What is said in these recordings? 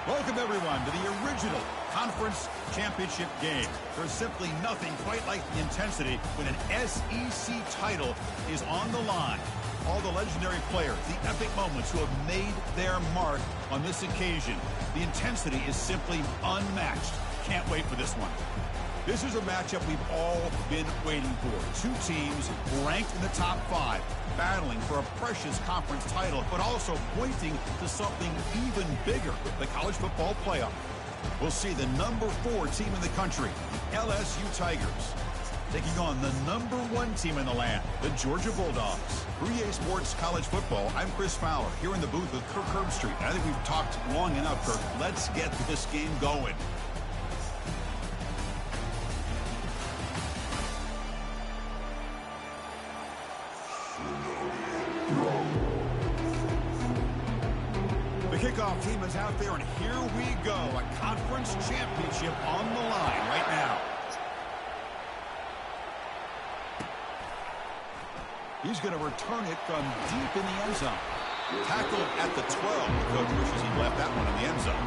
Welcome, everyone, to the original conference championship game. There's simply nothing quite like the intensity when an SEC title is on the line. All the legendary players, the epic moments who have made their mark on this occasion. The intensity is simply unmatched. Can't wait for this one. This is a matchup we've all been waiting for. Two teams ranked in the top 5, battling for a precious conference title, but also pointing to something even bigger, the college football playoff. We'll see the number 4 team in the country, LSU Tigers, taking on the number 1 team in the land, the Georgia Bulldogs. For EA Sports College Football, I'm Chris Fowler, here in the booth with Kirk Herbstreit. I think we've talked long enough, Kirk. Let's get this game going. The kickoff team is out there, and here we go. A conference championship on the line right now. He's going to return it from deep in the end zone. Tackled at the 12. The coach wishes he left that one in the end zone.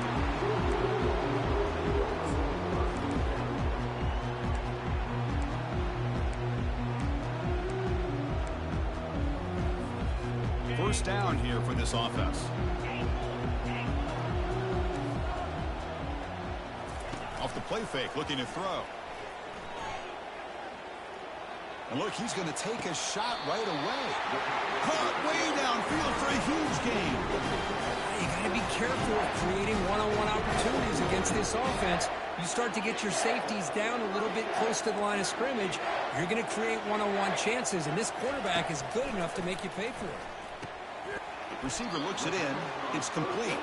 First down here for this offense. Off the play fake, looking to throw. And look, he's going to take a shot right away. Caught way downfield for a huge gain. You got to be careful of creating one-on-one opportunities against this offense. You start to get your safeties down a little bit close to the line of scrimmage, you're going to create one-on-one chances, and this quarterback is good enough to make you pay for it. Receiver looks it in. It's complete.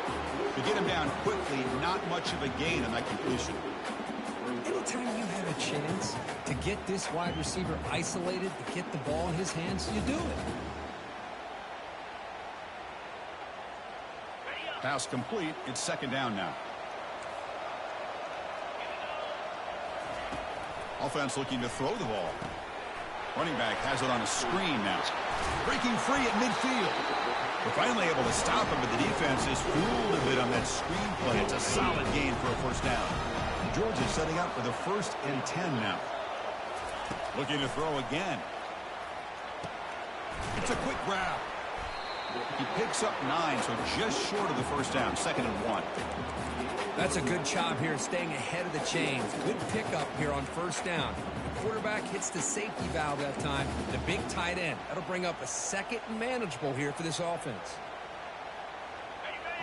To get him down quickly, not much of a gain on that completion. Anytime you have a chance to get this wide receiver isolated, to get the ball in his hands, you do it. Pass complete. It's second down now. Offense looking to throw the ball. Running back has it on a screen now. Breaking free at midfield. We're finally able to stop him, but the defense is fooled a bit on that screen play. It's a solid gain for a first down. Georgia's setting up for the 1st and 10 now. Looking to throw again. It's a quick grab. He picks up 9, so just short of the first down. 2nd and 1. That's a good job here, staying ahead of the chains. Good pickup here on first down. The quarterback hits the safety valve that time. The big tight end. That'll bring up a 2nd and manageable here for this offense.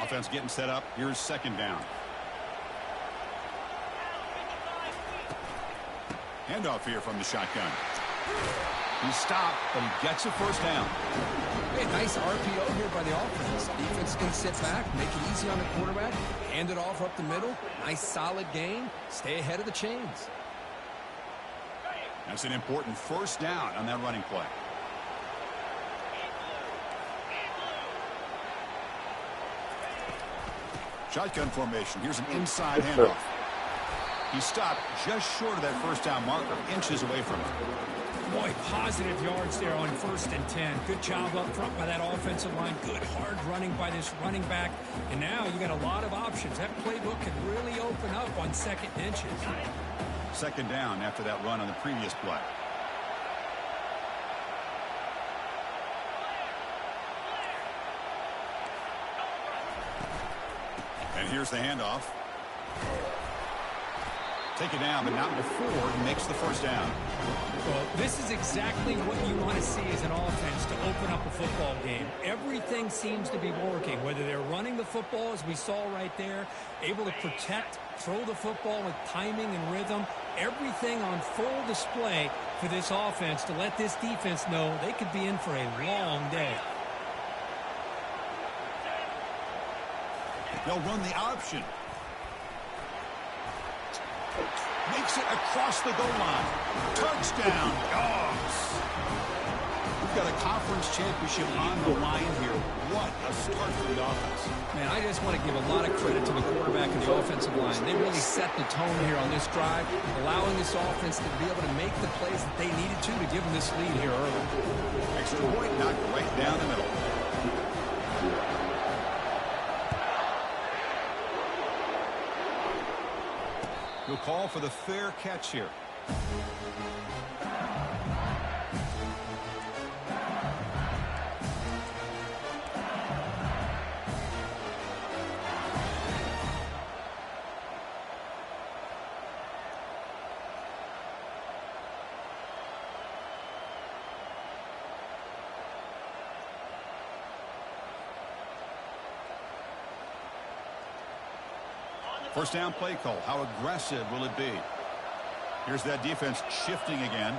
Offense getting set up. Here's 2nd down. Handoff here from the shotgun. He's stopped, but he gets a first down. Hey, nice RPO here by the offense. Defense can sit back, make it easy on the quarterback, hand it off up the middle. Nice solid gain. Stay ahead of the chains. That's an important first down on that running play. Shotgun formation. Here's an inside handoff. He stopped just short of that first down marker, inches away from it. Boy, positive yards there on 1st and 10. Good job up front by that offensive line. Good hard running by this running back. And now you got a lot of options. That playbook can really open up on 2nd and inches. 2nd down after that run on the previous play. And here's the handoff. Take it down, but not before he makes the first down. Well, this is exactly what you want to see as an offense to open up a football game. Everything seems to be working, whether they're running the football, as we saw right there, able to protect, throw the football with timing and rhythm. Everything on full display for this offense to let this defense know they could be in for a long day. They'll run the option. Makes it across the goal line. Touchdown, Dogs. We've got a conference championship on the line here. What a start for the offense. Man, I just want to give a lot of credit to the quarterback and the offensive line. They really set the tone here on this drive, allowing this offense to be able to make the plays that they needed to give them this lead here early. Extra point knocked right down the middle. He'll call for the fair catch here. First down play call. How aggressive will it be? Here's that defense shifting again.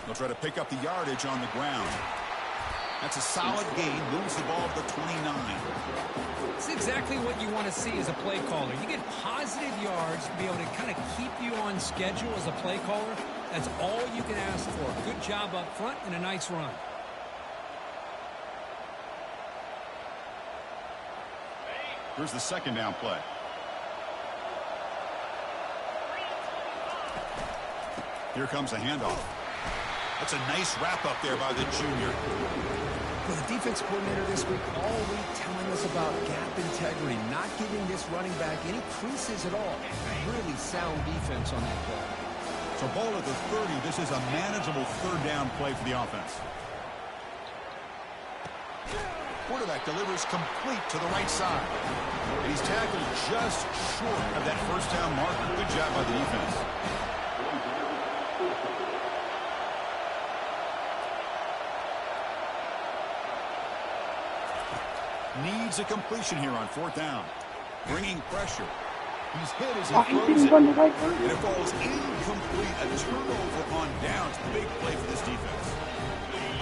They'll try to pick up the yardage on the ground. That's a solid gain. Moves the ball to the 29. It's exactly what you want to see as a play caller. You get positive yards to be able to kind of keep you on schedule as a play caller. That's all you can ask for. Good job up front and a nice run. Here's the second down play. Here comes a handoff. That's a nice wrap up there by the junior. Well, the defense coordinator this week all week telling us about gap integrity, not giving this running back any creases at all. Really sound defense on that play. So ball at the 30. This is a manageable third down play for the offense. Quarterback delivers complete to the right side. And he's tackled just short of that first down marker. Good job by the defense. Needs a completion here on fourth down. Bringing pressure. He's hit as he throws it. And it falls incomplete. A turnover on downs. Big play for this defense.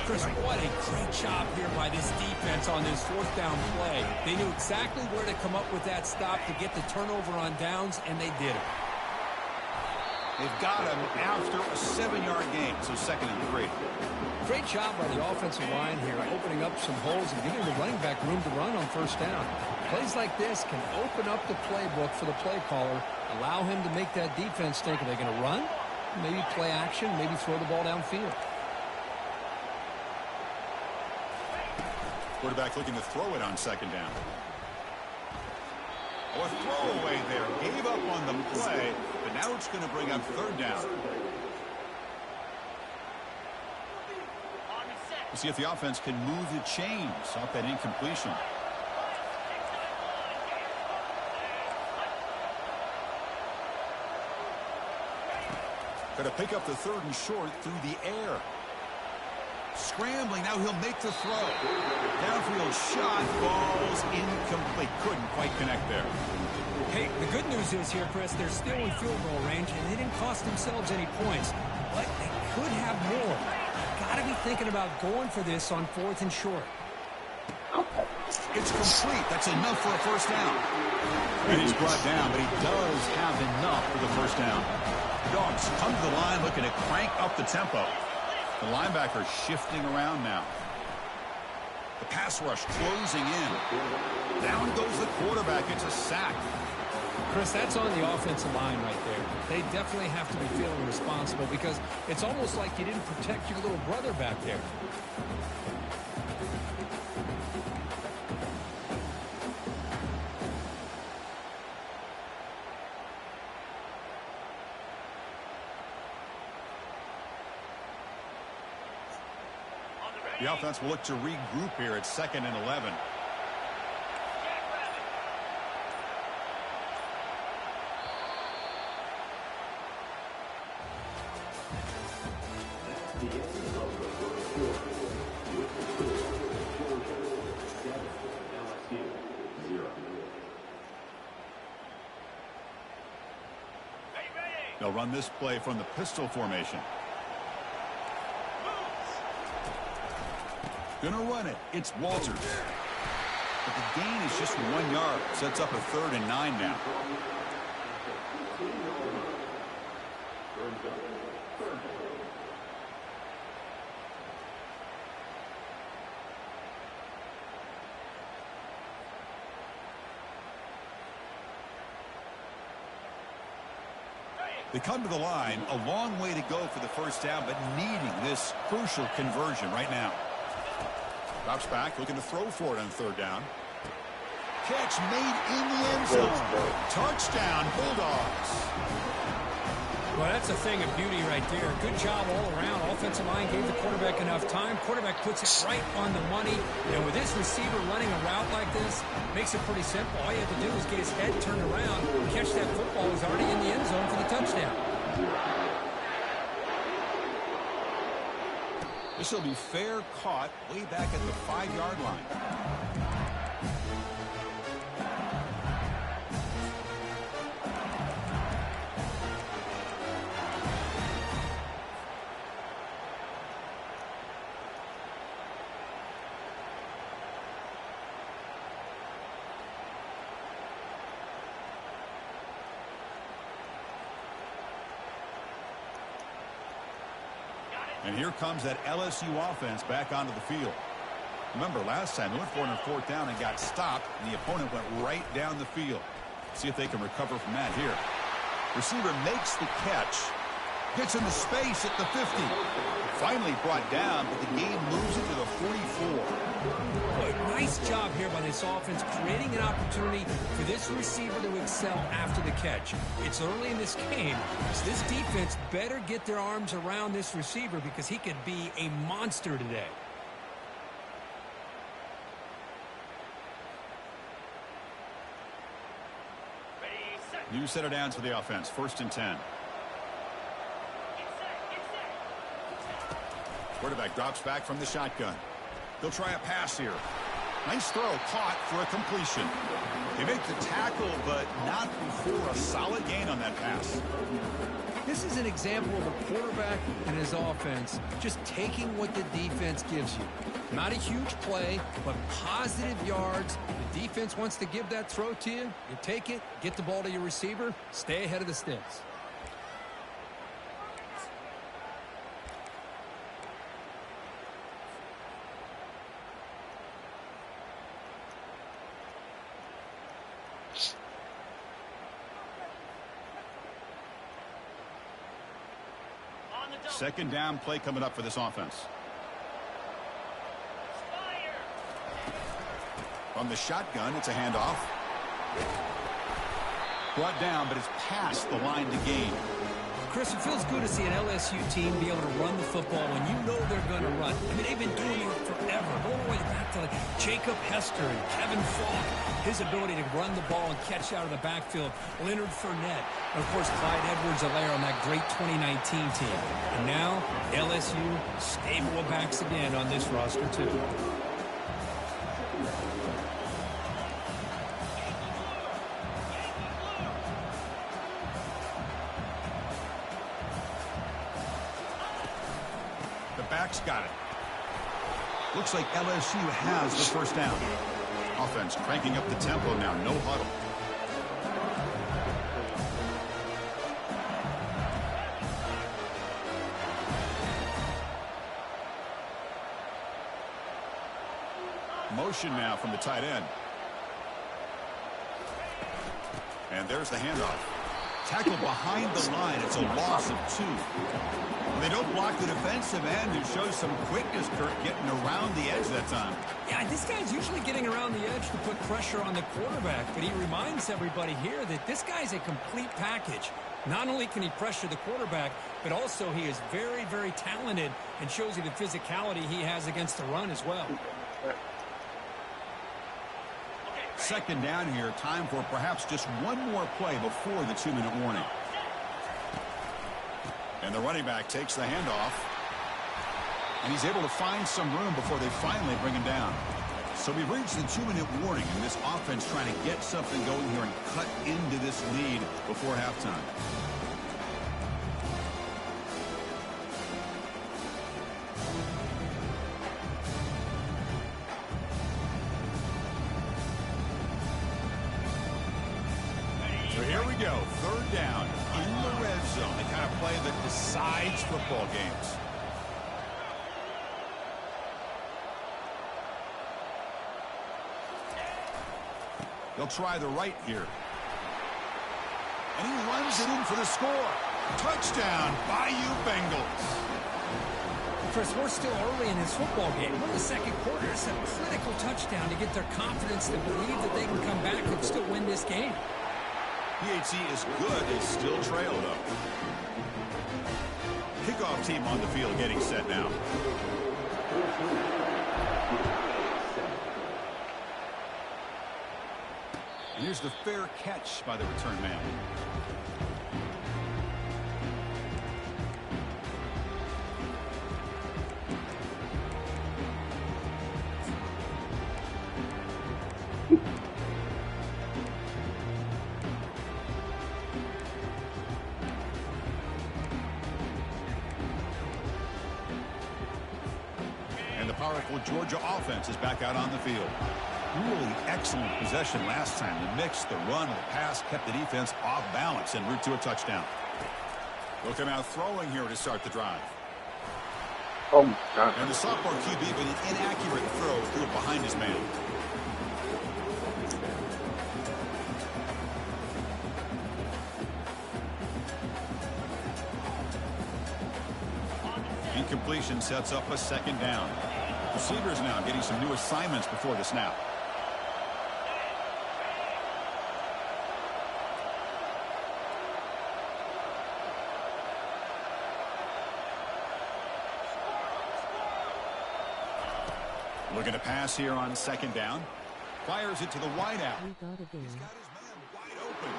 Chris, what a great job here by this defense on this fourth down play. They knew exactly where to come up with that stop to get the turnover on downs, and they did it. They've got him after a 7-yard gain, so 2nd and 3. Great job by the offensive line here, opening up some holes and giving the running back room to run on first down. Plays like this can open up the playbook for the play caller, allow him to make that defense think, are they going to run? Maybe play action, maybe throw the ball downfield. Quarterback looking to throw it on 2nd down. Oh, a throwaway there. Gave up on the play, but now it's going to bring up 3rd down. We'll see if the offense can move the chains off that incompletion. Got to pick up the 3rd and short through the air. Scrambling, now he'll make the throw. Downfield shot, falls incomplete. Couldn't quite connect there. Hey, the good news is here, Chris, they're still in field goal range, and they didn't cost themselves any points. But they could have more. Got to be thinking about going for this on 4th and short. It's complete. That's enough for a first down. And he's brought down, but he does have enough for the first down. The Dogs come to the line looking to crank up the tempo. The linebacker shifting around now. The pass rush closing in. Down goes the quarterback. It's a sack. Chris, that's on the offensive line right there. They definitely have to be feeling responsible because it's almost like you didn't protect your little brother back there. The offense will look to regroup here at 2nd and 11. They'll run this play from the pistol formation. Gonna run it. It's Walters. But the gain is just 1 yard. Sets up a 3rd and 9 now. They come to the line. A long way to go for the first down, but needing this crucial conversion right now. Drops back, looking to throw for it on 3rd down. catch made in the end zone. Touchdown, Bulldogs. Well, that's a thing of beauty right there. Good job all around. Offensive line gave the quarterback enough time. Quarterback puts it right on the money. And with this receiver running a route like this, makes it pretty simple. All you have to do is get his head turned around, catch that football. He's already in the end zone for the touchdown. This will be fair caught way back at the 5-yard line. And here comes that LSU offense back onto the field. Remember, last time they went for it on 4th down and got stopped, and the opponent went right down the field. See if they can recover from that here. Receiver makes the catch. Gets into space at the 50. Finally brought down, but the game moves it to the 44. Boy, nice job here by this offense, creating an opportunity for this receiver to excel after the catch. It's early in this game, so this defense better get their arms around this receiver because he could be a monster today. New set of downs for the offense. 1st and 10. Quarterback drops back from the shotgun. He'll try a pass here. Nice throw, caught for a completion. They make the tackle, but not before a solid gain on that pass. This is an example of a quarterback and his offense just taking what the defense gives you. Not a huge play, but positive yards. The defense wants to give that throw to you. You take it, get the ball to your receiver, stay ahead of the sticks. Second down play coming up for this offense. From the shotgun, it's a handoff. Brought down, but it's past the line to gain. Chris, it feels good to see an LSU team be able to run the football when you know they're going to run. I mean, they've been doing it forever. All the way back to like Jacob Hester and Kevin Falk. His ability to run the ball and catch out of the backfield. Leonard Fournette. And, of course, Clyde Edwards-Helaire on that great 2019 team. And now, LSU, stable of backs again on this roster, too. Back's got it. Looks like LSU has the 1st down. Offense cranking up the tempo now. No huddle. Motion now from the tight end. And there's the handoff. Tackle behind the line. It's a loss of 2. They don't block the defensive end, who shows some quickness, Kurt, getting around the edge that time. Yeah, this guy's usually getting around the edge to put pressure on the quarterback, but he reminds everybody here that this guy's a complete package. Not only can he pressure the quarterback, but also he is very, very talented and shows you the physicality he has against the run as well. Second down here, time for perhaps just one more play before the 2-minute warning. And the running back takes the handoff. And he's able to find some room before they finally bring him down. So we've reached the 2-minute warning, and this offense trying to get something going here and cut into this lead before halftime. So here we go, 3rd down in the red zone. The kind of play that decides football games. They'll try the right here. And he runs it in for the score. Touchdown, Bayou Bengals. Chris, we're still early in this football game. We're in the second quarter. It's a critical touchdown to get their confidence to believe that they can come back and still win this game. PHC is good. They still trail, though. Kickoff team on the field getting set now. And here's the fair catch by the return man. Powerful Georgia offense is back out on the field. Really excellent possession last time. The mix, the run, the pass kept the defense off balance en route to a touchdown. They'll come out throwing here to start the drive. Oh, my God. And the sophomore QB with an inaccurate throw threw it behind his man. Incompletion sets up a second down. Receivers now getting some new assignments before the snap. Looking to pass here on second down. Fires it to the wideout. He's got his man wide open.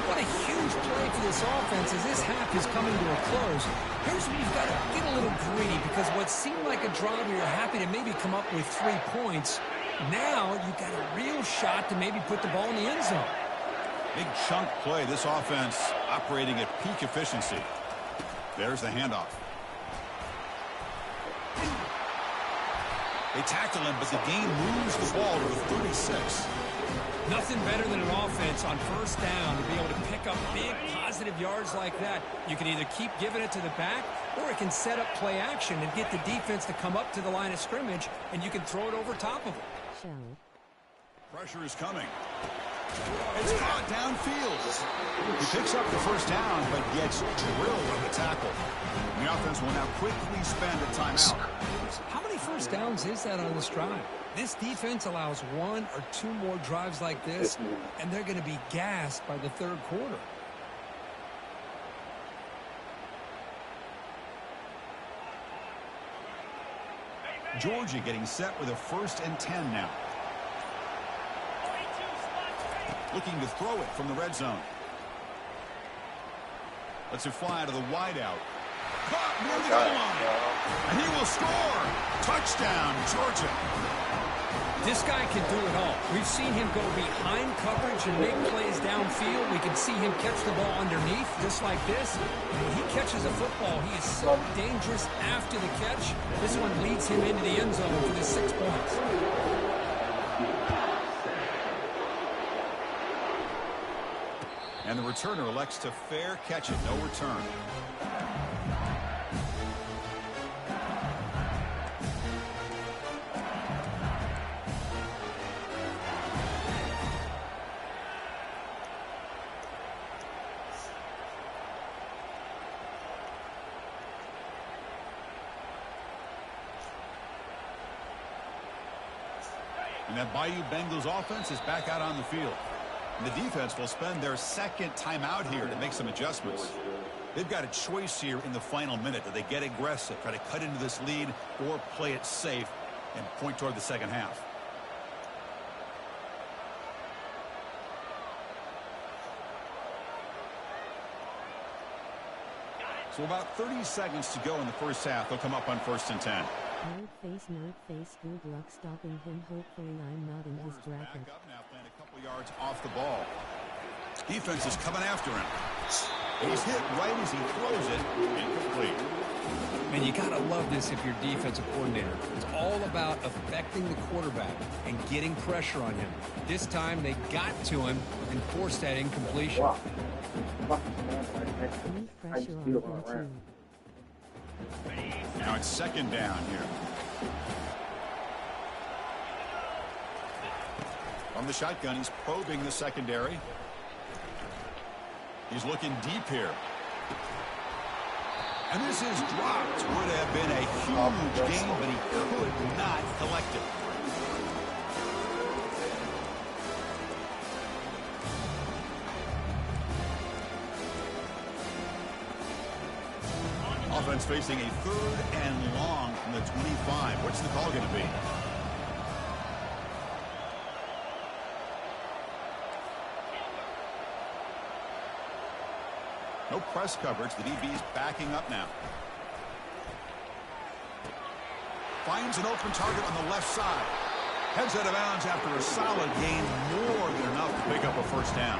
What a huge play for this offense as this half is coming to a close. Here's where you've got to get a little greedy because what seemed like a drive where you're happy to maybe come up with 3 points, now you've got a real shot to maybe put the ball in the end zone. Big chunk play. This offense operating at peak efficiency. There's the handoff. They tackle him, but the game moves the ball to the 36. Nothing better than an offense on first down to be able to pick up big positive yards like that. You can either keep giving it to the back or it can set up play action and get the defense to come up to the line of scrimmage and you can throw it over top of them. Pressure is coming. It's caught downfield. He picks up the first down but gets drilled on the tackle. The offense will now quickly spend a timeout. How many first downs is that on this drive? This defense allows 1 or 2 more drives like this, and they're going to be gassed by the third quarter. Georgia getting set with a 1st and 10 now. Looking to throw it from the red zone. Lets it fly out of the wideout. Caught near the goal line. And he will score. Touchdown, Georgia. This guy can do it all. We've seen him go behind coverage and make plays downfield. We can see him catch the ball underneath, just like this. When he catches a football, he is so dangerous after the catch. This one leads him into the end zone for the 6 points. And the returner elects to fair catch it. No return. And that Bayou Bengals offense is back out on the field. And the defense will spend their 2nd timeout here to make some adjustments. They've got a choice here in the final minute. Do they get aggressive, try to cut into this lead, or play it safe and point toward the second half? So about 30 seconds to go in the first half. They'll come up on 1st and 10. Nerd face, good luck stopping him. Hopefully I'm not in his bracket. Back up now, playing a couple yards off the ball. Defense is coming after him. He's hit right as he throws it. Incomplete. Man, you got to love this if you're defensive coordinator. It's all about affecting the quarterback and getting pressure on him. This time they got to him and forced that incompletion. Now it's 2nd down here. From the shotgun, he's probing the secondary. He's looking deep here. And this is dropped. Would have been a huge gain, but he could not collect it. Offense facing a 3rd and long from the 25. What's the call going to be? No press coverage. The DB's backing up now. Finds an open target on the left side. Heads out of bounds after a solid gain, more than enough to pick up a first down.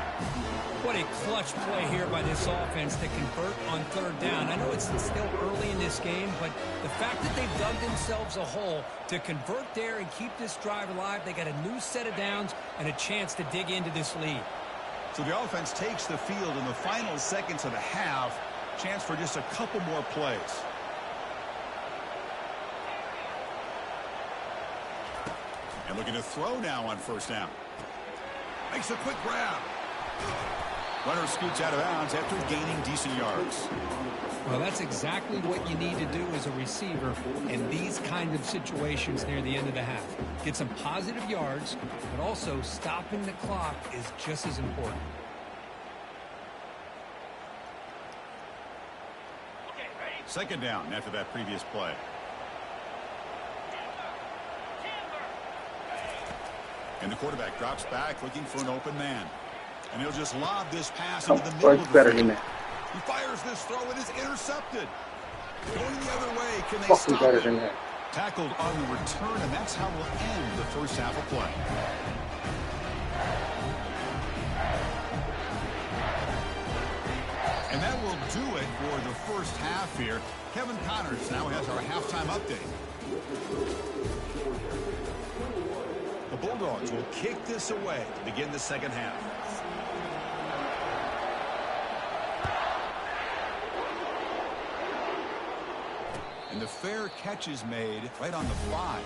What a clutch play here by this offense to convert on 3rd down. I know it's still early in this game, but the fact that they've dug themselves a hole to convert there and keep this drive alive, they got a new set of downs and a chance to dig into this lead. So the offense takes the field in the final seconds of the half. Chance for just a couple more plays. And looking to throw now on 1st down. Makes a quick grab. Runner scoots out of bounds after gaining decent yards. Well, that's exactly what you need to do as a receiver in these kind of situations near the end of the half. Get some positive yards, but also stopping the clock is just as important. Second down after that previous play. And the quarterback drops back looking for an open man. And he'll just lob this pass into the middle of the better field. than that. He fires this throw. It is intercepted. Going the other way. Can they Fucking stop better it? than that. Tackled on the return, and that's how we'll end the first half of play. And that will do it for the first half here. Kevin Connors now has our halftime update. The Bulldogs will kick this away to begin the second half. And the fair catch is made right on the 5.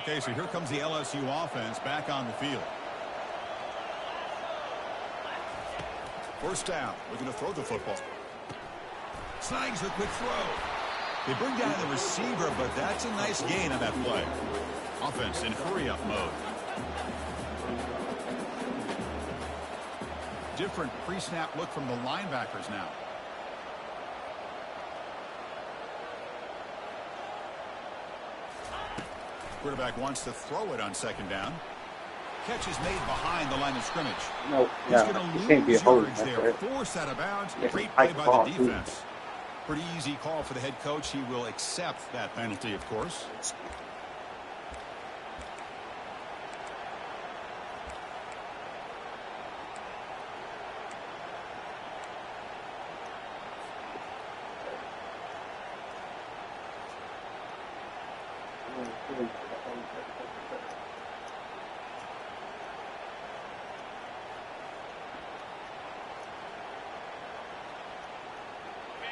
Okay, so here comes the LSU offense back on the field. First down, looking to throw the football. Snags the quick throw. They bring down the receiver, but that's a nice gain on that play. Offense in hurry-up mode. Different pre-snap look from the linebackers now. Quarterback wants to throw it on second down. Catch is made behind the line of scrimmage. No, He's yeah, going to it can't be a lose hold. yards That's there. it. Force out of bounds. Yeah, Great I play by call, the too. defense. Pretty easy call for the head coach. He will accept that penalty, of course.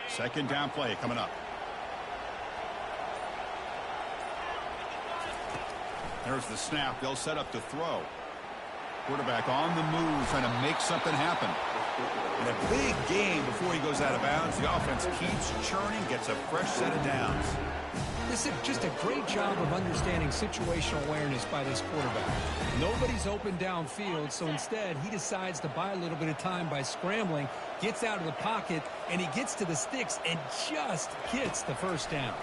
Second down play coming up. There's the snap. They'll set up to throw. Quarterback on the move, trying to make something happen. And a big game before he goes out of bounds. The offense keeps churning, gets a fresh set of downs. This is just a great job of understanding situational awareness by this quarterback. Nobody's open downfield, so instead he decides to buy a little bit of time by scrambling, gets out of the pocket, and he gets to the sticks and just gets the first down.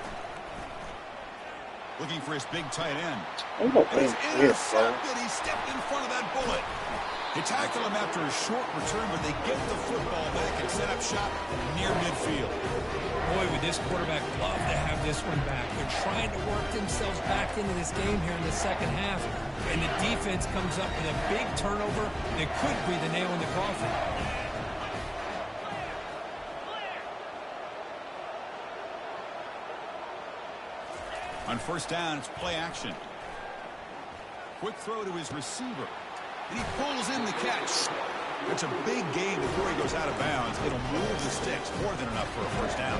Looking for his big tight end. Ain't no And he's thing here, bro. intercepted. He stepped in front of that bullet. They tackle him after a short return, but they get the football back and set up shop near midfield. Boy, would this quarterback love to have this one back. They're trying to work themselves back into this game here in the second half, and the defense comes up with a big turnover that could be the nail in the coffin. On first down, it's play action. Quick throw to his receiver. And he pulls in the catch. It's a big gain before he goes out of bounds. It'll move the sticks more than enough for a first down.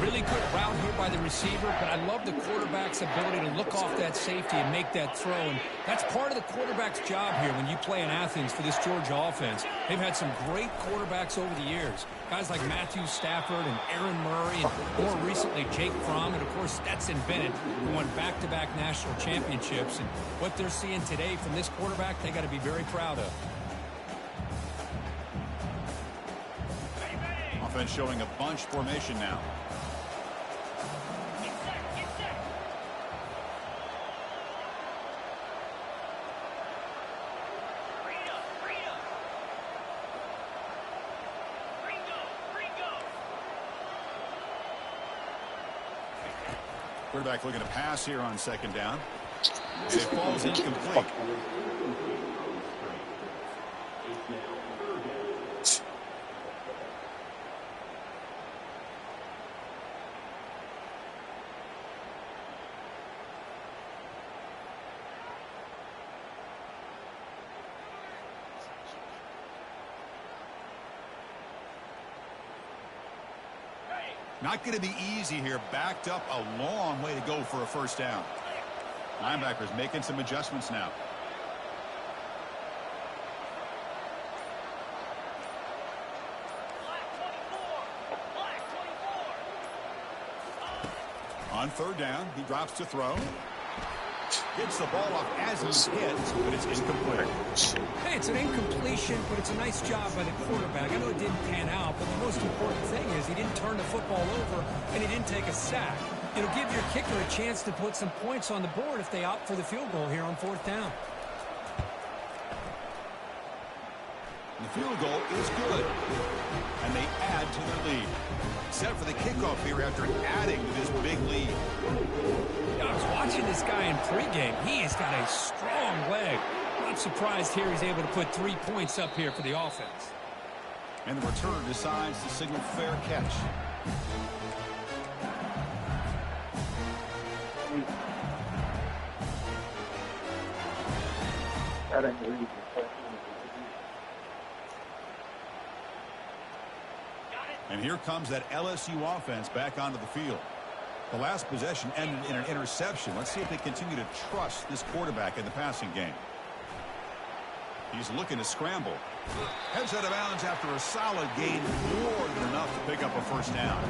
Really good route here by the receiver, but I love the quarterback's ability to look off that safety and make that throw. And that's part of the quarterback's job here when you play in Athens for this Georgia offense. They've had some great quarterbacks over the years. Guys like Matthew Stafford and Aaron Murray, and more recently Jake Fromm, and of course Stetson Bennett, who won back-to-back national championships. And what they're seeing today from this quarterback, they got to be very proud of. Offense showing a bunch formation now. Quarterback looking to pass here on second down. And it falls incomplete. Not going to be easy here. Backed up a long way to go for a first down. Linebackers making some adjustments now. On third down, he drops to throw. Gets the ball off as he's hit, but it's incomplete. Hey, it's an incompletion, but it's a nice job by the quarterback. I know it didn't pan out, but the most important thing is he didn't turn the football over and he didn't take a sack. It'll give your kicker a chance to put some points on the board if they opt for the field goal here on fourth down. The field goal is good, and they add to their lead. Set for the kickoff here after adding to this big lead. I was watching this guy in pregame. He has got a strong leg. Not surprised here he's able to put 3 points up here for the offense. And the returner decides to signal fair catch. And here comes that LSU offense back onto the field. The last possession ended in an interception. Let's see if they continue to trust this quarterback in the passing game. He's looking to scramble. Heads out of bounds after a solid gain, more than enough to pick up a first down.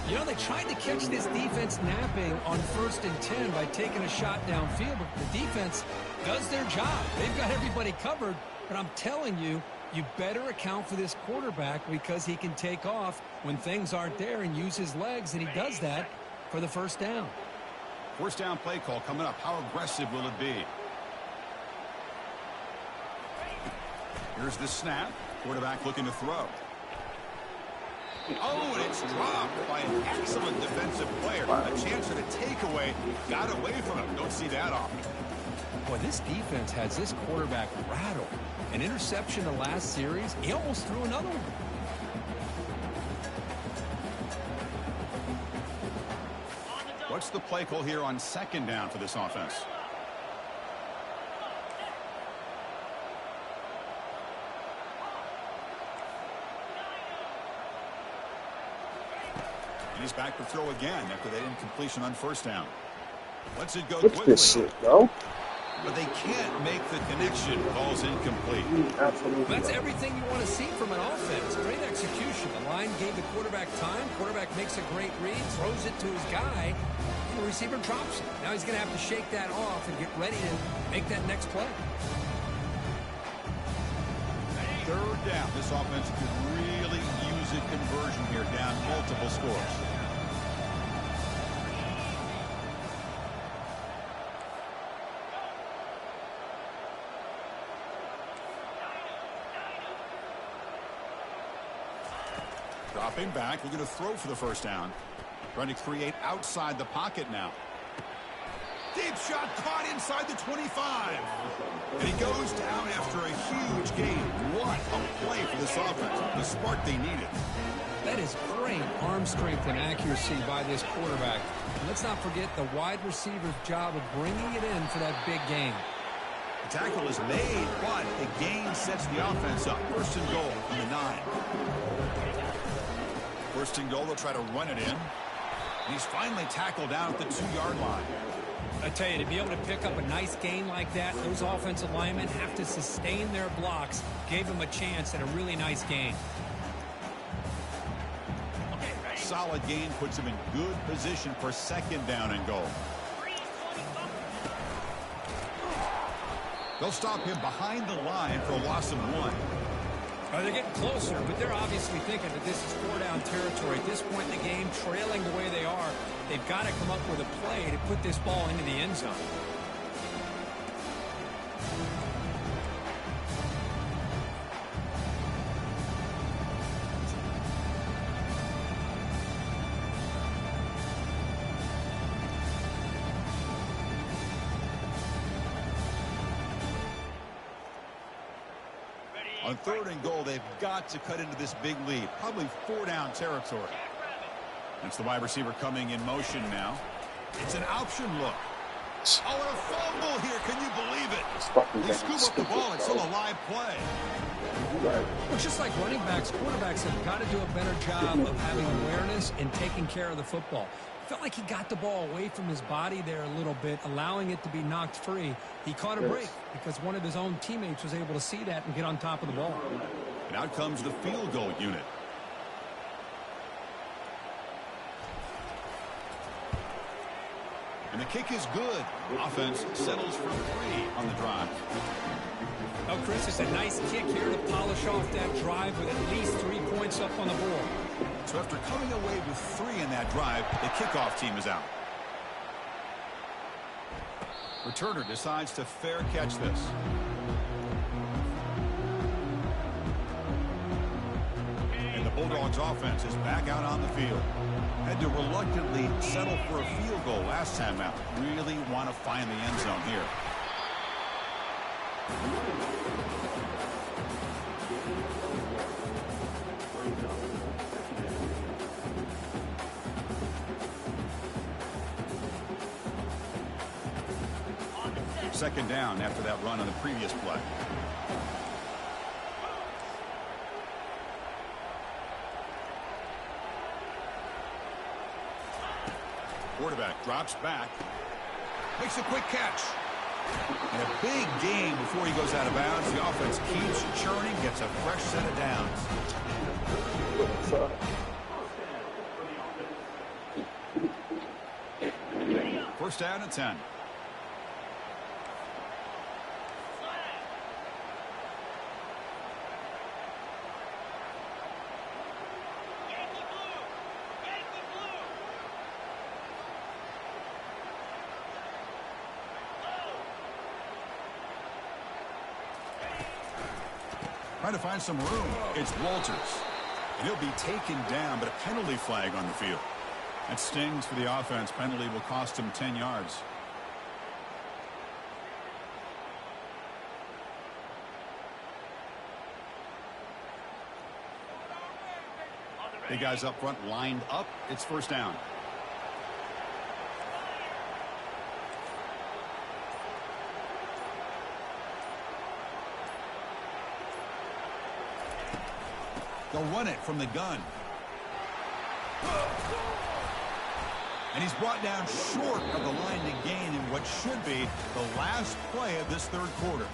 You know, they tried to catch this defense napping on 1st and 10 by taking a shot downfield, but the defense does their job. They've got everybody covered, but I'm telling you, you better account for this quarterback because he can take off when things aren't there and use his legs, and he does that for the first down. First down play call coming up. How aggressive will it be? Here's the snap. Quarterback looking to throw. Oh, and it's dropped by an excellent defensive player. A chance at a takeaway. Got away from him. Don't see that often. Boy, this defense has this quarterback rattled. An interception the last series. He almost threw another one. What's the play call here on second down for this offense? And he's back to throw again after that incompletion on first down. Lets it go quickly. What's this shit, bro? But they can't make the connection. Ball's incomplete. Absolutely. That's everything you want to see from an offense. Great execution. The line gave the quarterback time. Quarterback makes a great read, throws it to his guy, and the receiver drops it. Now he's going to have to shake that off and get ready to make that next play. Third down. This offense could really use a conversion here, down multiple scores. Dropping back, looking to throw for the first down. Trying to create outside the pocket now. Deep shot caught inside the 25. And he goes down after a huge gain. What a play for this offense. The spark they needed. That is great arm strength and accuracy by this quarterback. And let's not forget the wide receiver's job of bringing it in for that big gain. The tackle is made, but the gain sets the offense up. First and goal from the 9. First and goal, they'll try to run it in. And he's finally tackled down at the 2-yard line. I tell you, to be able to pick up a nice gain like that, those offensive linemen have to sustain their blocks. Gave him a chance at a really nice gain. Solid gain puts him in good position for second down and goal. They'll stop him behind the line for a loss of 1. They're getting closer, but they're obviously thinking that this is 4-down territory. At this point in the game, trailing the way they are, they've got to come up with a play to put this ball into the end zone. On 3rd and goal, they've got to cut into this big lead. Probably 4-down territory. That's the wide receiver coming in motion now. It's an option look. Oh, and a fumble here. Can you believe it? They scoop up the ball. It's still a live play. Well, just like running backs, quarterbacks have got to do a better job of having awareness and taking care of the football. Felt like he got the ball away from his body there a little bit, allowing it to be knocked free. He caught a break because one of his own teammates was able to see that and get on top of the ball. And out comes the field goal unit. And the kick is good. Offense settles for 3 on the drive. Oh, Chris, it's a nice kick here to polish off that drive with at least 3 points up on the board. So after coming away with 3 in that drive, the kickoff team is out. Returner decides to fair catch this. And the Bulldogs offense is back out on the field. Had to reluctantly settle for a field goal last time out. Really want to find the end zone here. Second down after that run on the previous play. Quarterback drops back. Makes a quick catch. And a big gain before he goes out of bounds. The offense keeps churning, gets a fresh set of downs. First down and 10. Trying to find some room. It's Walters. And he'll be taken down, but a penalty flag on the field. That stings for the offense. Penalty will cost him 10 yards. Big guys up front lined up. It's first down. They'll run it from the gun. And he's brought down short of the line to gain in what should be the last play of this third quarter.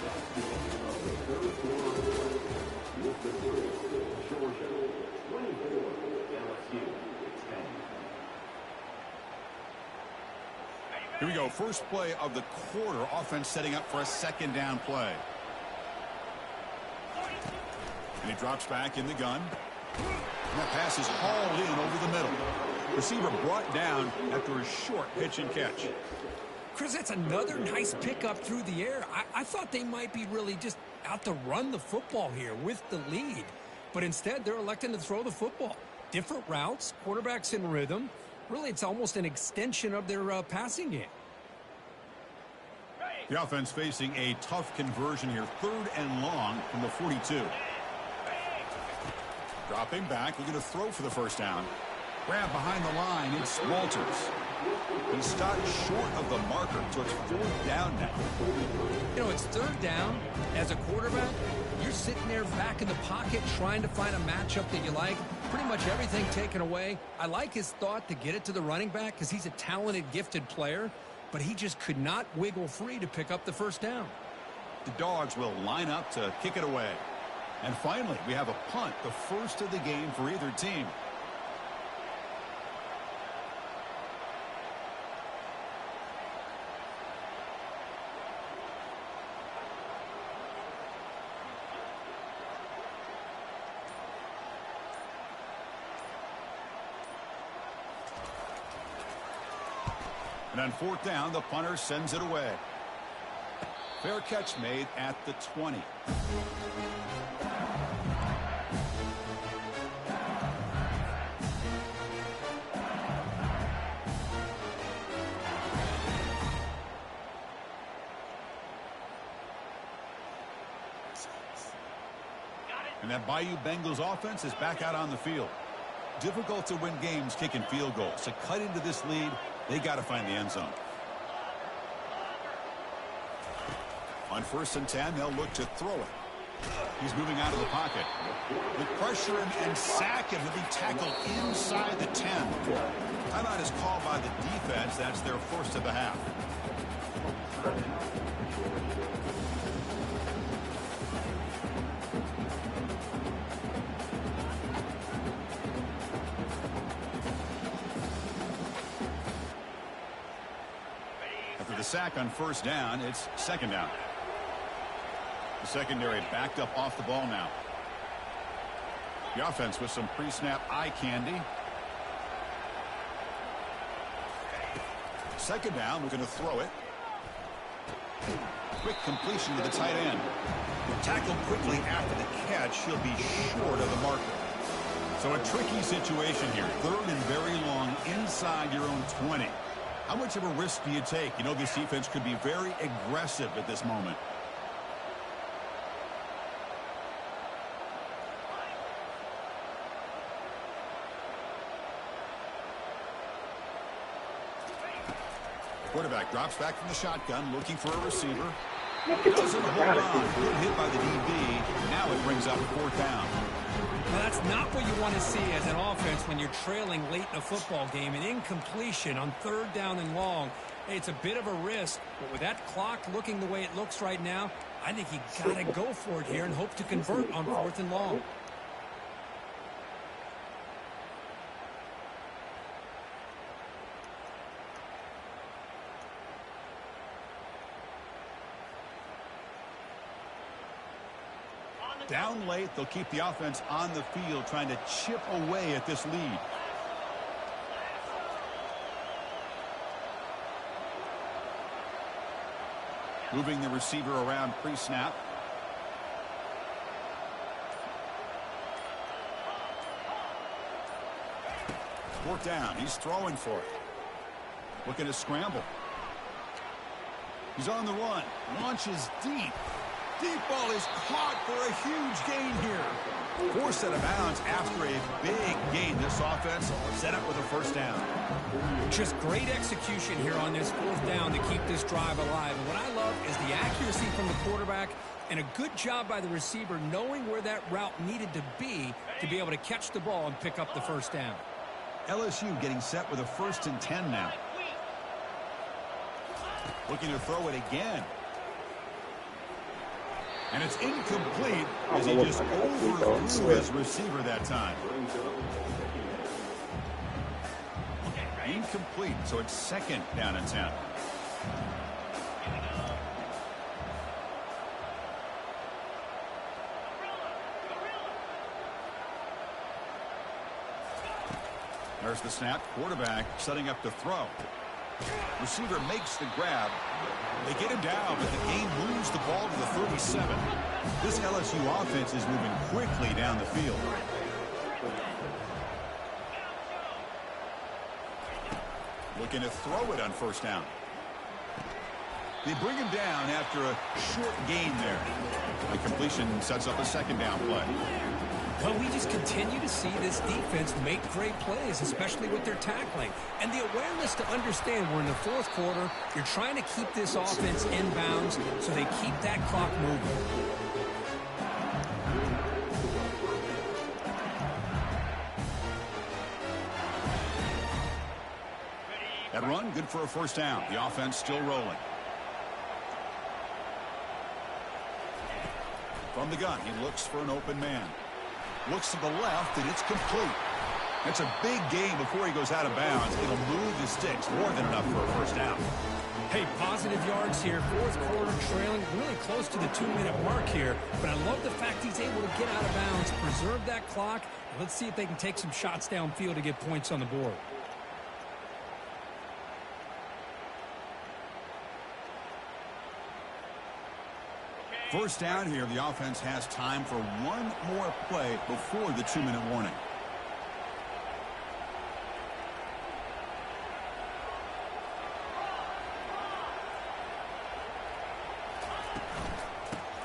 Here we go. First play of the quarter. Offense setting up for a second down play. And he drops back in the gun. And that pass is hauled in over the middle. Receiver brought down after a short pitch and catch. Chris, that's another nice pickup through the air. I thought they might be really just out to run the football here with the lead. But instead, they're electing to throw the football. Different routes, quarterbacks in rhythm. Really, it's almost an extension of their passing game. The offense facing a tough conversion here. 3rd and long from the 42. Dropping back, looking to throw for the first down. Grab behind the line, it's Walters. He stopped short of the marker, so it's 4th down now. You know, it's 3rd down. As a quarterback, you're sitting there back in the pocket trying to find a matchup that you like. Pretty much everything taken away. I like his thought to get it to the running back because he's a talented, gifted player, but he just could not wiggle free to pick up the 1st down. The Dogs will line up to kick it away. And finally, we have a punt, the first of the game for either team. And on 4th down, the punter sends it away. Fair catch made at the 20. And that Bayou Bengals offense is back out on the field. Difficult to win games kicking field goals. To cut into this lead, they got to find the end zone. On 1st and 10, they'll look to throw it. He's moving out of the pocket. With pressure and sack, and he'll be tackled inside the 10. Timeout is called by the defense. That's their 1st of the half. After the sack on 1st down, it's 2nd down. The secondary backed up off the ball now. The offense with some pre-snap eye candy. 2nd down, we're going to throw it. Quick completion to the tight end. Tackled quickly after the catch. He'll be short of the marker. So a tricky situation here. 3rd and very long inside your own 20. How much of a risk do you take? You know, this defense could be very aggressive at this moment. Quarterback drops back from the shotgun, looking for a receiver. Doesn't hold on. Good hit by the DB. Now it brings up 4th down. Well, that's not what you want to see as an offense when you're trailing late in a football game. An incompletion on 3rd down and long. Hey, it's a bit of a risk, but with that clock looking the way it looks right now, I think you got to go for it here and hope to convert on 4th and long. Down late, they'll keep the offense on the field trying to chip away at this lead. Moving the receiver around pre-snap. Fourth down. He's throwing for it. Looking to scramble. He's on the run. Launches deep. Deep ball is caught for a huge gain here. Forced out of bounds after a big gain. This offense set up with a 1st down. Just great execution here on this 4th down to keep this drive alive. And what I love is the accuracy from the quarterback and a good job by the receiver knowing where that route needed to be able to catch the ball and pick up the 1st down. LSU getting set with a 1st and 10 now. Looking to throw it again. And it's incomplete as he just overthrew his receiver that time. Incomplete, so it's 2nd down and 10. There's the snap. Quarterback setting up to throw. Receiver makes the grab. They get him down, but the game moves the ball to the 37. This LSU offense is moving quickly down the field. Looking to throw it on 1st down. They bring him down after a short gain there. The completion sets up a 2nd down play. Well, we just continue to see this defense make great plays, especially with their tackling. And the awareness to understand we're in the fourth quarter, you're trying to keep this offense in bounds so they keep that clock moving. That run, good for a first down. The offense still rolling. From the gun, he looks for an open man. Looks to the left, and it's complete. That's a big gain before he goes out of bounds. It'll move the sticks, more than enough for a first down. Hey, positive yards here. Fourth quarter trailing, really close to the 2-minute mark here. But I love the fact he's able to get out of bounds, preserve that clock. And let's see if they can take some shots downfield to get points on the board. First down here, the offense has time for one more play before the 2-minute warning.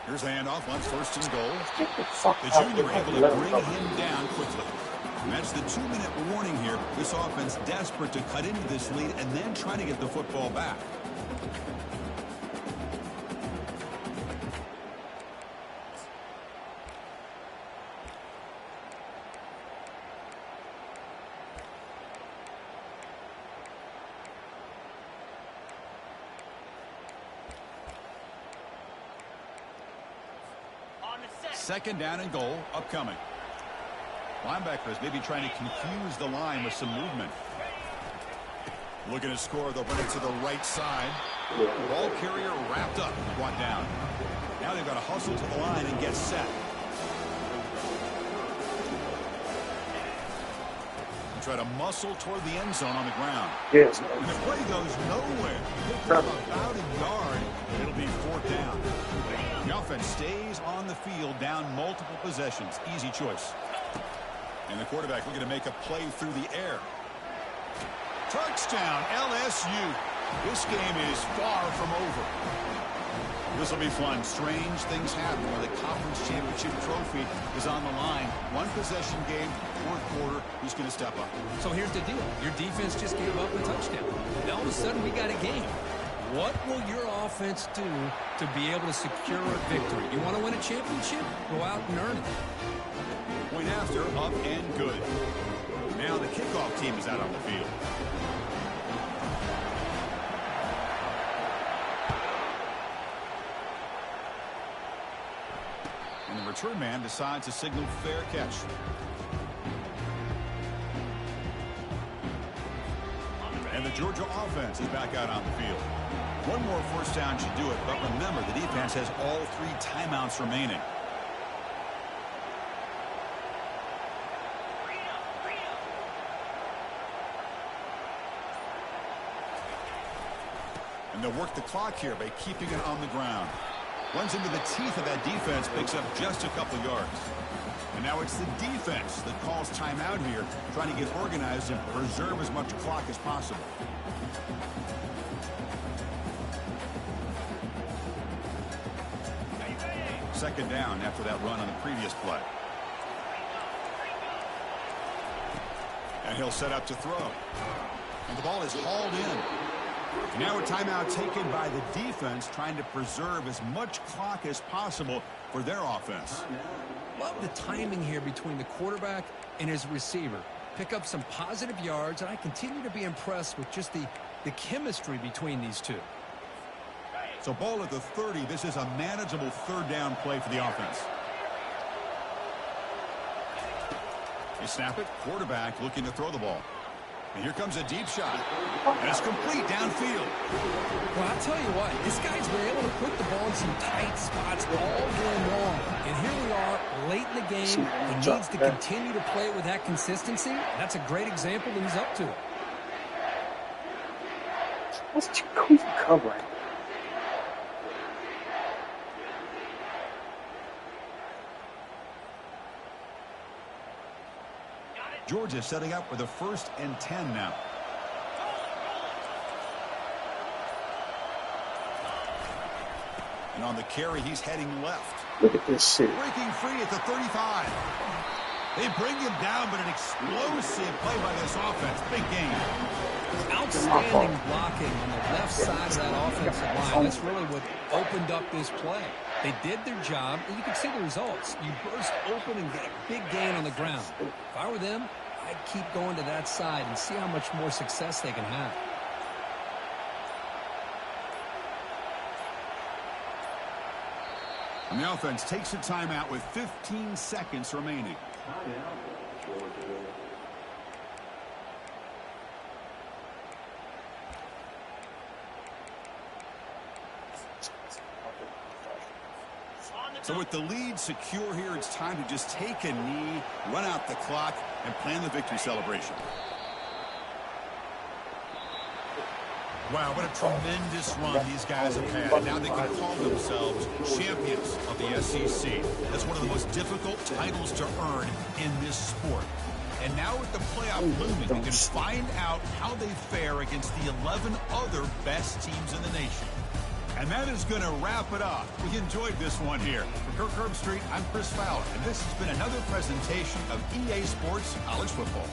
Here's the handoff on first and goal. The junior able to bring him down quickly. And that's the 2-minute warning here. This offense desperate to cut into this lead and then trying to get the football back. Second down and goal upcoming. Linebackers maybe trying to confuse the line with some movement. Looking to score, they'll run it to the right side. Ball carrier wrapped up, brought down. Now they've got to hustle to the line and get set. And try to muscle toward the end zone on the ground. Yes. And the play goes nowhere. Picked up about a yard. It'll be fourth down. The offense stays on the field, down multiple possessions. Easy choice. And the quarterback looking to make a play through the air. Touchdown, LSU. This game is far from over. This will be fun. Strange things happen when the conference championship trophy is on the line. One possession game, fourth quarter. Who's going to step up? So here's the deal. Your defense just gave up a touchdown. Now all of a sudden we got a game. What will your offense do to be able to secure a victory? You want to win a championship? Go out and earn it. Point after, up and good. Now the kickoff team is out on the field. And the return man decides to signal fair catch. And the Georgia offense is back out on the field. One more first down should do it, but remember, the defense has all 3 timeouts remaining. And they'll work the clock here by keeping it on the ground. Runs into the teeth of that defense, picks up just a couple yards. And now it's the defense that calls timeout here, trying to get organized and preserve as much clock as possible. Second down after that run on the previous play. And he'll set up to throw. And the ball is hauled in. Now a timeout taken by the defense, trying to preserve as much clock as possible for their offense. Love the timing here between the quarterback and his receiver. Pick up some positive yards, and I continue to be impressed with just the chemistry between these two. So ball at the 30. This is a manageable third down play for the offense. They snap it. Quarterback looking to throw the ball. And here comes a deep shot. And it's complete downfield. Well, I'll tell you what, this guy's been able to put the ball in some tight spots all game long. And here we are, late in the game. He needs to continue to play with that consistency. That's a great example, and he's up to it. That's too cool for covering. Georgia setting up with a 1st and 10 now. And on the carry, he's heading left. Look at this shit. Breaking free at the 35. They bring him down, but an explosive play by this offense. Big game. Outstanding blocking on the left side of that offensive line. That's really what opened up this play. They did their job, and you can see the results. You burst open and get a big gain on the ground. If I were them, I'd keep going to that side and see how much more success they can have. And the offense takes a timeout with 15 seconds remaining. So with the lead secure here, it's time to just take a knee, run out the clock, and plan the victory celebration. Wow, what a tremendous run these guys have had. And now they can call themselves champions of the SEC. That's one of the most difficult titles to earn in this sport. And now with the playoff looming, we can find out how they fare against the 11 other best teams in the nation. And that is going to wrap it up. We enjoyed this one here. For Kirk Herbstreit, I'm Chris Fowler, and this has been another presentation of EA Sports College Football.